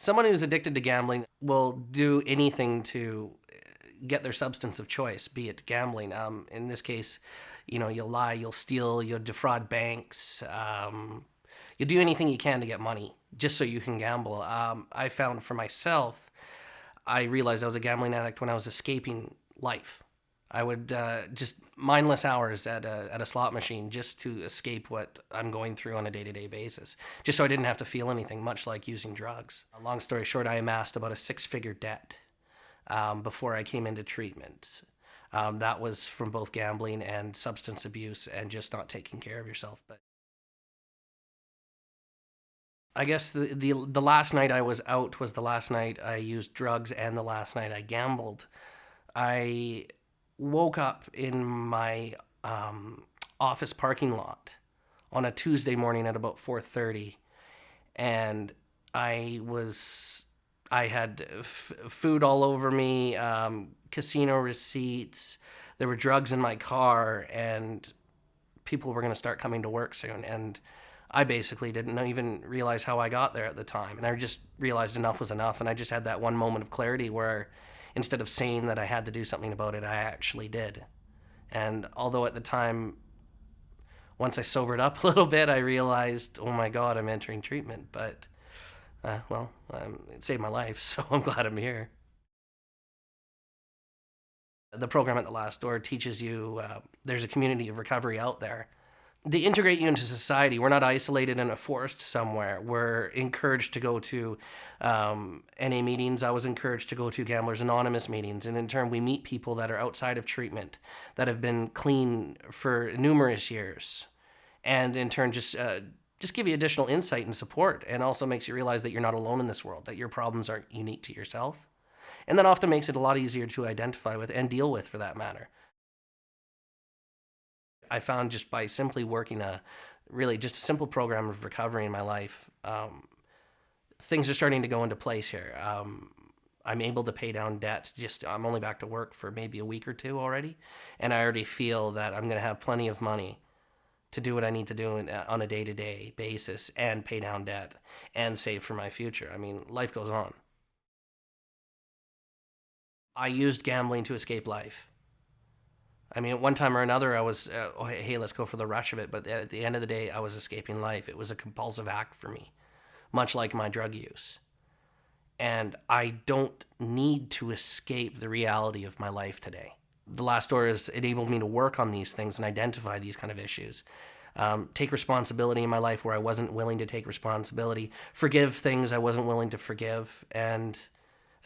Someone who's addicted to gambling will do anything to get their substance of choice, be it gambling. In this case, you'll lie, you'll steal, you'll defraud banks. You'll do anything you can to get money just so you can gamble. I found for myself, I realized I was a gambling addict when I was escaping life. I would just mindless hours at a slot machine just to escape what I'm going through on a day-to-day basis, just so I didn't have to feel anything, much like using drugs. Long story short, I amassed about a six-figure debt before I came into treatment. That was from both gambling and substance abuse and just not taking care of yourself. But I guess the last night I was out was the last night I used drugs and the last night I gambled. I woke up in my office parking lot on a Tuesday morning at about 4:30, and I had food all over me, casino receipts. There were drugs in my car, and people were going to start coming to work soon. And I basically didn't even realize how I got there at the time. And I just realized enough was enough. And I just had that one moment of clarity where instead of saying that I had to do something about it, I actually did. And although at the time, once I sobered up a little bit, I realized, oh my God, I'm entering treatment. But, it saved my life, so I'm glad I'm here. The program at the Last Door teaches you there's a community of recovery out there. They integrate you into society. We're not isolated in a forest somewhere. We're encouraged to go to NA meetings. I was encouraged to go to Gamblers Anonymous meetings. And in turn, we meet people that are outside of treatment, that have been clean for numerous years. And in turn, just give you additional insight and support, and also makes you realize that you're not alone in this world, that your problems aren't unique to yourself. And that often makes it a lot easier to identify with and deal with, for that matter. I found just by simply working just a simple program of recovery in my life, things are starting to go into place here. I'm able to pay down debt. I'm only back to work for maybe a week or two already, and I already feel that I'm going to have plenty of money to do what I need to do on a day-to-day basis and pay down debt and save for my future. I mean, life goes on. I used gambling to escape life. I mean, at one time or another, I was, hey, let's go for the rush of it. But at the end of the day, I was escaping life. It was a compulsive act for me, much like my drug use. And I don't need to escape the reality of my life today. The Last Door has enabled me to work on these things and identify these kind of issues. Take responsibility in my life where I wasn't willing to take responsibility, forgive things I wasn't willing to forgive, and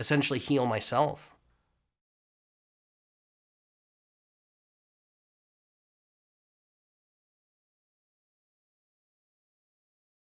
essentially heal myself.